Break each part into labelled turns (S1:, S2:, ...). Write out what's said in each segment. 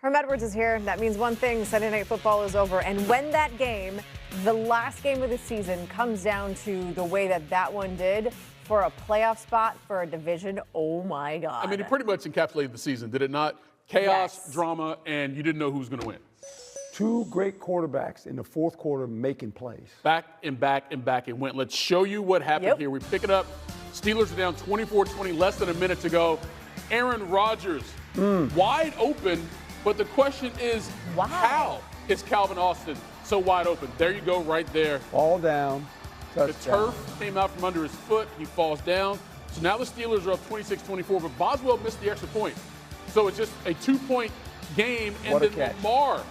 S1: Herm Edwards is here. That means one thing, Sunday Night Football is over. And when that game, the last game of the season, comes down to the way that one did for a playoff spot for a division, oh my God.
S2: I mean, it pretty much encapsulated the season, did it not? Chaos, drama, and you didn't know who was going to win.
S3: Two great quarterbacks in the fourth quarter making plays.
S2: Back and back and back it went. Let's show you what happened here. We pick it up. Steelers are down 24-20, less than a minute to go. Aaron Rodgers, wide open. But the question is, how is Calvin Austin so wide open? There you go, right there.
S3: Ball down, touchdown.
S2: The turf came out from under his foot. He falls down. So now the Steelers are up 26-24, but Boswell missed the extra point. So it's just a 2-point game. And then Lamar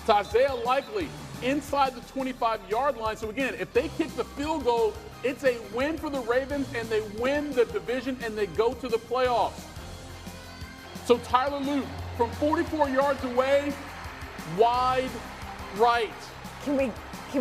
S2: to Isaiah Likely inside the 25-yard line. So again, if they kick the field goal, it's a win for the Ravens, and they win the division, and they go to the playoffs. So Tyler Luke, from 44 yards away, wide right.
S1: Can we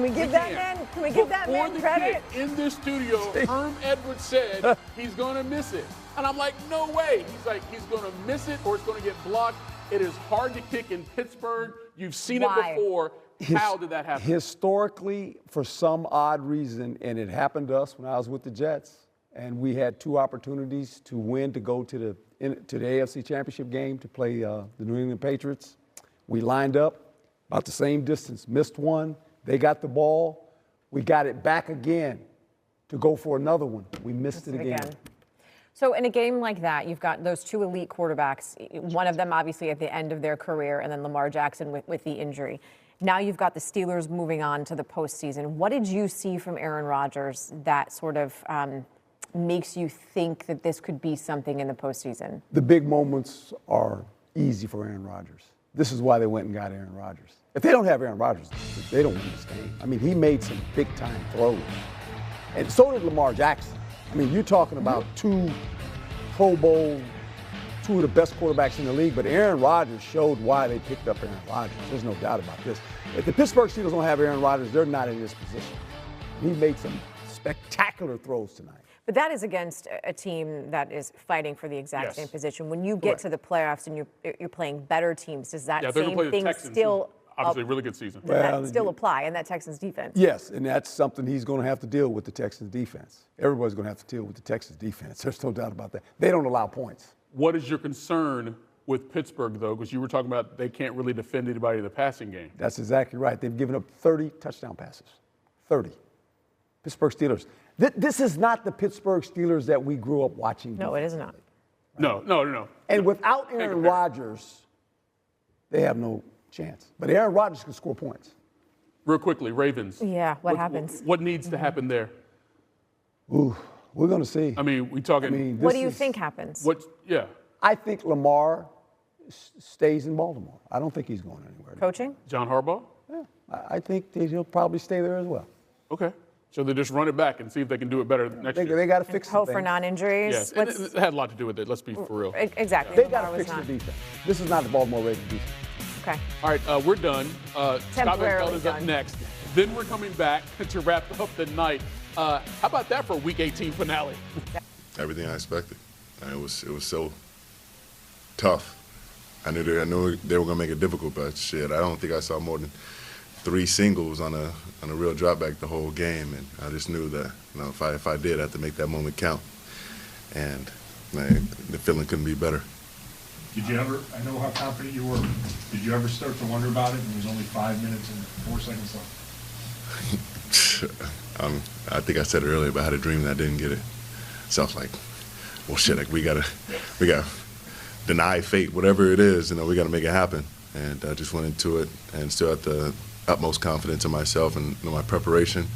S1: give that man? Can we give that man credit?
S2: In this studio, Herm Edward said he's going to miss it, and I'm like, no way. He's like, he's going to miss it, or it's going to get blocked. It is hard to kick in Pittsburgh. You've seen it before. How did that happen?
S3: Historically, for some odd reason, and it happened to us when I was with the Jets, and we had two opportunities to win, to go to the AFC Championship game, to play the New England Patriots. We lined up about the same distance, missed one. They got the ball. We got it back again to go for another one. We missed it again.
S1: So in a game like that, you've got those two elite quarterbacks, one of them obviously at the end of their career, and then Lamar Jackson with the injury. Now you've got the Steelers moving on to the postseason. What did you see from Aaron Rodgers that sort of makes you think that this could be something in the postseason?
S3: The big moments are easy for Aaron Rodgers. This is why they went and got Aaron Rodgers. If they don't have Aaron Rodgers, they don't win this game. I mean, he made some big-time throws. And so did Lamar Jackson. I mean, you're talking about two Pro Bowl, two of the best quarterbacks in the league, but Aaron Rodgers showed why they picked up Aaron Rodgers. There's no doubt about this. If the Pittsburgh Steelers don't have Aaron Rodgers, they're not in this position. He made some spectacular throws tonight.
S1: But that is against a team that is fighting for the exact same position. When you get to the playoffs and you're playing better teams, does that same thing still
S2: obviously really good season?
S1: Does that still apply in that Texans defense?
S3: Yes, and that's something he's going to have to deal with, the Texans defense. Everybody's going to have to deal with the Texans defense. There's no doubt about that. They don't allow points.
S2: What is your concern with Pittsburgh, though? Because you were talking about they can't really defend anybody in the passing game.
S3: That's exactly right. They've given up 30 touchdown passes. 30. Pittsburgh Steelers. This is not the Pittsburgh Steelers that we grew up watching.
S1: No, it is not.
S2: Right? No.
S3: And without Aaron Rodgers, they have no chance. But Aaron Rodgers can score points.
S2: Real quickly, Ravens.
S1: Yeah, what happens?
S2: What needs to happen there?
S3: Ooh, we're going to see.
S2: I mean, we talking.
S3: I mean,
S1: what do you think happens?
S3: I think Lamar stays in Baltimore. I don't think he's going anywhere.
S1: Coaching?
S2: John Harbaugh?
S3: Yeah, I think he'll probably stay there as well.
S2: Okay. So they just run it back and see if they can do it better next year.
S3: They got to fix it.
S1: Hope for non-injuries.
S2: Yes, and it had a lot to do with it. Let's be for real.
S1: Exactly.
S3: They got to fix the defense. This is not the Baltimore Ravens defense.
S1: Okay.
S2: All right, we're done. Scott Van Pelt is up
S1: done.
S2: next. Then we're coming back to wrap up the night. How about that for a Week 18 finale?
S4: Everything I expected. It was so tough. I knew they were going to make it difficult, but shit, I don't think I saw more than 3 singles on a real drop back the whole game, and I just knew that if I did, I had to make that moment count, and the feeling couldn't be better.
S5: Did you ever? I know how confident you were. Did you ever start to wonder about it? And there was only 5 minutes and 4 seconds left.
S4: I think I said it earlier, but I had a dream that I didn't get it. So I was like, well, shit, like we gotta deny fate, whatever it is. We gotta make it happen. And I just went into it and still had the utmost confidence in myself and my preparation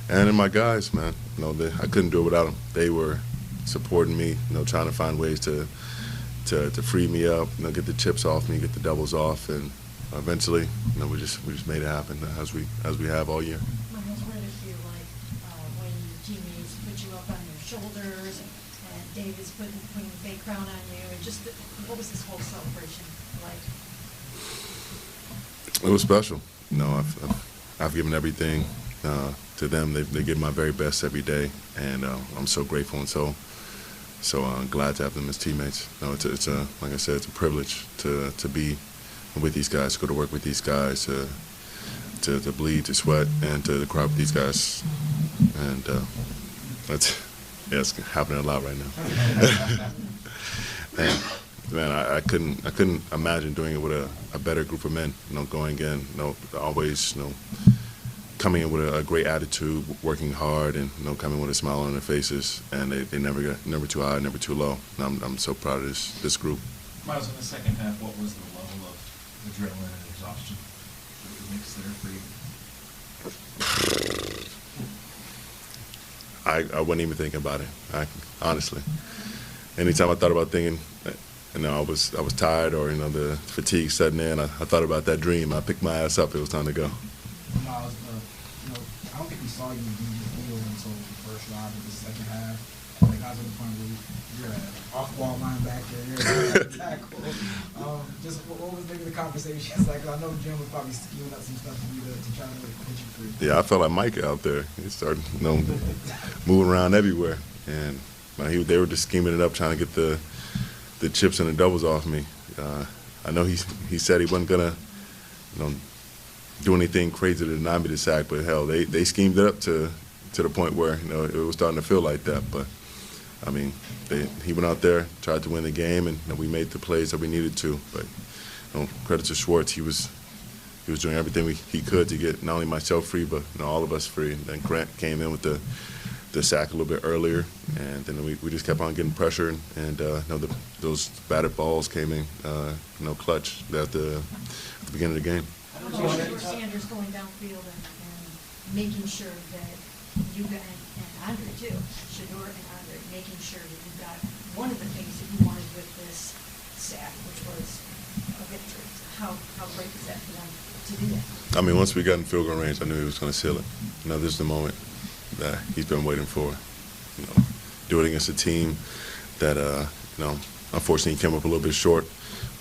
S4: and in my guys, man. I couldn't do it without them. They were supporting me, trying to find ways to free me up, get the chips off me, get the doubles off, and eventually, we just made it happen as we have all year.
S6: Miles, what did it feel like when your teammates put you up on their shoulders and David's putting the fake crown on you, and just what was this whole celebration like?
S4: It was special. I've given everything to them. They give my very best every day, and I'm so grateful and so glad to have them as teammates. It's like I said, it's a privilege to be with these guys, to go to work with these guys, to bleed, to sweat, and to cry with these guys. And it's happening a lot right now. And man, I couldn't imagine doing it with a better group of men. Going in, always, coming in with a great attitude, working hard, and coming with a smile on their faces. And they never too high, never too low. And I'm so proud of this group.
S7: Miles, in the second half, what was the level of adrenaline and exhaustion that mixed there for you?
S4: I wasn't even thinking about it. Honestly, anytime I thought about thinking, I was tired, or the fatigue setting in, I thought about that dream. I picked my ass up. It was time to go.
S8: Miles, I don't think we saw you do the deal until the first drive of the second half. Like, I was at the point where you're an off-ball linebacker, you're a tackle. Just what was maybe the conversations like? I know Jim was probably skewing up some stuff for you to try to put you through.
S4: Yeah, I felt like Mike out there. He started, moving around everywhere, and they were just scheming it up, trying to get the chips and the doubles off me. I know he said he wasn't gonna, do anything crazy to deny me the sack, but hell, they schemed it up to the point where it was starting to feel like that. But I mean, he went out there, tried to win the game, and we made the plays that we needed to. But credit to Schwartz, he was doing everything he could to get not only myself free, but all of us free. And then Grant came in with the sack a little bit earlier, and then we just kept on getting pressure, and those batted balls came in, clutch at the beginning of the game.
S6: Sanders going downfield and making sure that you got, and Andre too, Shador and Andre, making sure that you got one of the things that you wanted with this sack, which was a victory. How great is that for them to do that?
S4: I mean, once we got in field goal range, I knew he was going to seal it. This is the moment that he's been waiting for. Do it against a team that, unfortunately came up a little bit short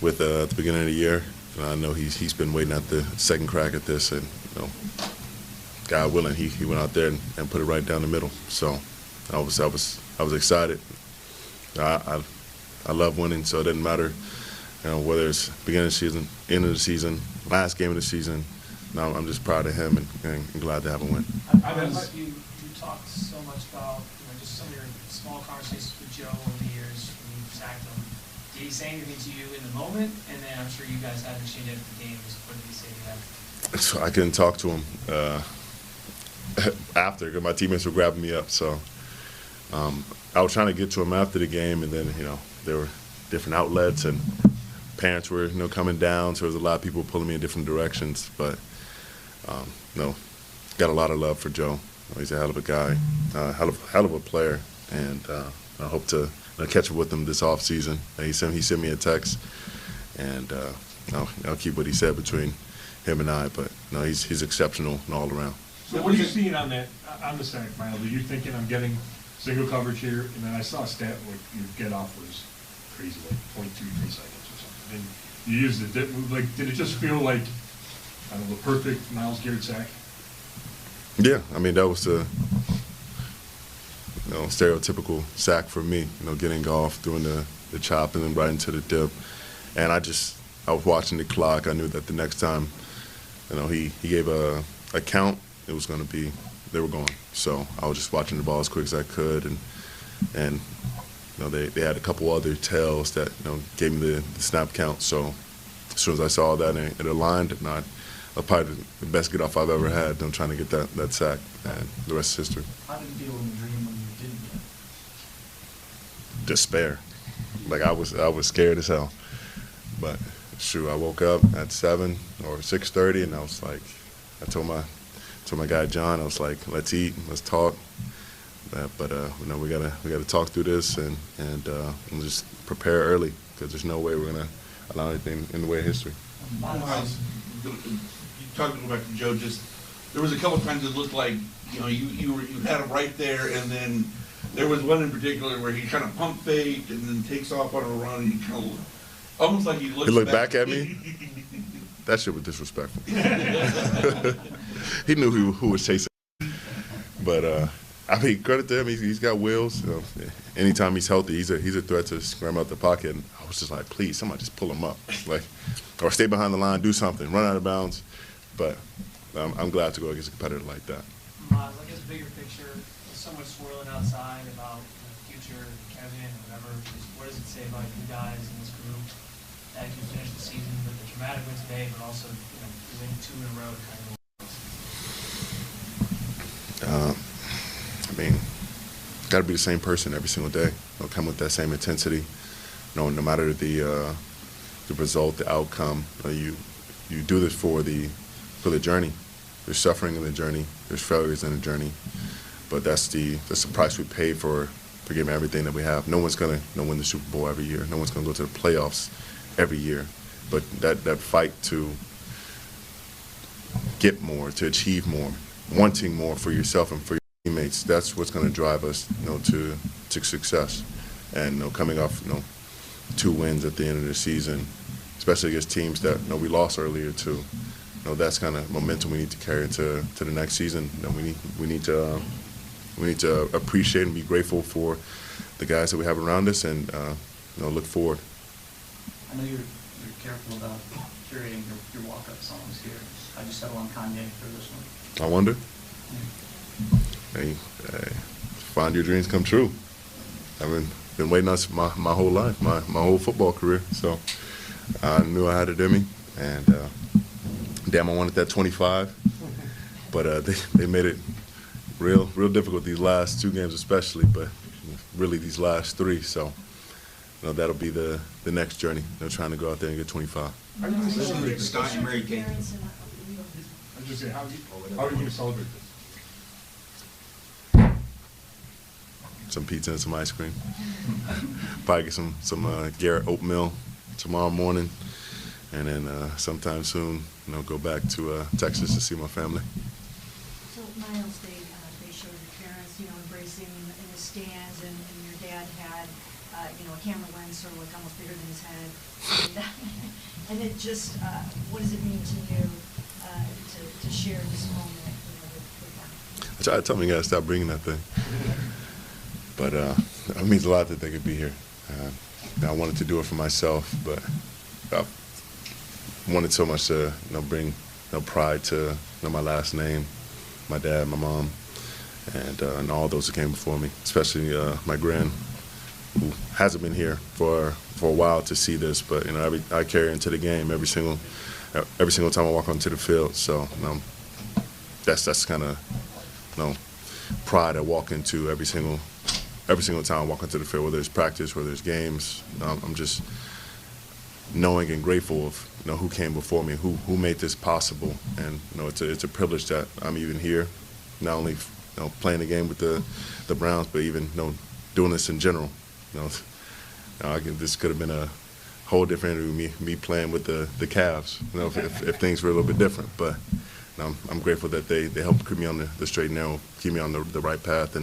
S4: with at the beginning of the year. I know he's been waiting at the second crack at this, and God willing, he went out there and put it right down the middle. So I was excited. I love winning, so it doesn't matter, whether it's beginning of the season, end of the season, last game of the season. No, I'm just proud of him and glad to have him win.
S9: You talked so much about just some of your small conversations with Joe over the years when you sacked him. Did he say anything to you in the moment? And then I'm sure you guys had an exchange after the game. What did he say to that?
S4: So I couldn't talk to him after, because my teammates were grabbing me up. So I was trying to get to him after the game, and then there were different outlets and parents were coming down, so there was a lot of people pulling me in different directions. But got a lot of love for Joe. He's a hell of a guy, hell of a player, and I hope to catch up with him this off season. He sent me a text, and I'll keep what he said between him and I. But no, he's exceptional all around.
S5: So what are you seeing on the sack, Miles? Are you thinking I'm getting single coverage here? And then I saw a stat like your get off was crazy, like 0.23 seconds or something. And you used the dip move. Like, did it just feel like the perfect Myles Garrett sack?
S4: Yeah, I mean, that was the stereotypical sack for me, getting off, doing the chop, and then right into the dip. And I was watching the clock. I knew that the next time, he gave a count, it was going to be, they were going. So I was just watching the ball as quick as I could, and they had a couple other tails that, gave me the snap count. So as soon as I saw that and it aligned, and probably the best get off I've ever had. I'm trying to get that sack, and the rest is history.
S8: How did you feel in the dream when you didn't get it?
S4: Despair. Like I was scared as hell. But shoot, I woke up at 7 or 6:30, and I was like, I told my guy John, I was like, let's eat, let's talk. But we gotta talk through this and just prepare early, because there's no way we're gonna allow anything in the way of history.
S10: Miles, you talked to go back to Joe. Just there was a couple of times it looked like you had him right there, and then there was one in particular where he kind of pump faked and then takes off on a run, and he kind of almost like he looked
S4: back at me. That shit was disrespectful. He knew who was chasing, but I mean, credit to him. He's got wheels. Anytime he's healthy, he's a threat to scram out the pocket. And I was just like, please, somebody just pull him up, like, or stay behind the line, do something, run out of bounds. But I'm glad to go against a competitor like that.
S9: Miles, I guess bigger picture, there's so much swirling outside about the future, Kevin, or whatever. Just what does it say about you guys in this group as you finish the season with the dramatic win today, but also you win 2 in a row?
S4: I mean, got to be the same person every single day. Come with that same intensity. No matter the result, the outcome. You do this for the journey. There's suffering in the journey. There's failures in the journey. But that's the price we pay for giving everything that we have. No one's gonna win the Super Bowl every year. No one's gonna go to the playoffs every year. But that fight to get more, to achieve more, wanting more for yourself and for your teammates, that's what's going to drive us, to success. And coming off, 2 wins at the end of the season, especially against teams that we lost earlier too. That's kind of momentum we need to carry into the next season. We need to appreciate and be grateful for the guys that we have around us, and look forward.
S11: I know you're careful about curating your walk-up songs here. I just settled on Kanye for this one.
S4: I wonder. Hey, find your dreams come true. I've been waiting on this my whole life, my whole football career. So I knew I had it in me, and damn, I wanted that 25. But they made it real difficult these last 2 games, especially. But really these last 3. So that'll be the next journey. Trying to go out there and get 25.
S5: How are you going to celebrate this?
S8: Scott and Mary Kate.
S5: I was just saying, how are you going to celebrate this?
S4: Some pizza and some ice cream. Probably get some Garrett oatmeal tomorrow morning, and then sometime soon, go back to Texas to see my family.
S6: So Miles, they showed your parents, embracing in the stands, and your dad had, a camera lens sort of like almost bigger than his head. And it just, what does it mean to you to share this moment with them?
S4: I try to tell them you gotta stop bringing that thing. But it means a lot that they could be here. I wanted to do it for myself, but I wanted so much to bring pride to my last name, my dad, my mom, and all those who came before me, especially my grand, who hasn't been here for a while to see this. But I carry into the game every single time I walk onto the field. So that's kind of pride I walk into every single time I walk into the field, whether it's practice, whether it's games. I'm just knowing and grateful of who came before me, who made this possible, and it's a privilege that I'm even here, not only playing the game with the Browns, but even doing this in general. This could have been a whole different interview, me playing with the Cavs. If things were a little bit different, but I'm grateful that they helped keep me on the straight and narrow, keep me on the right path, and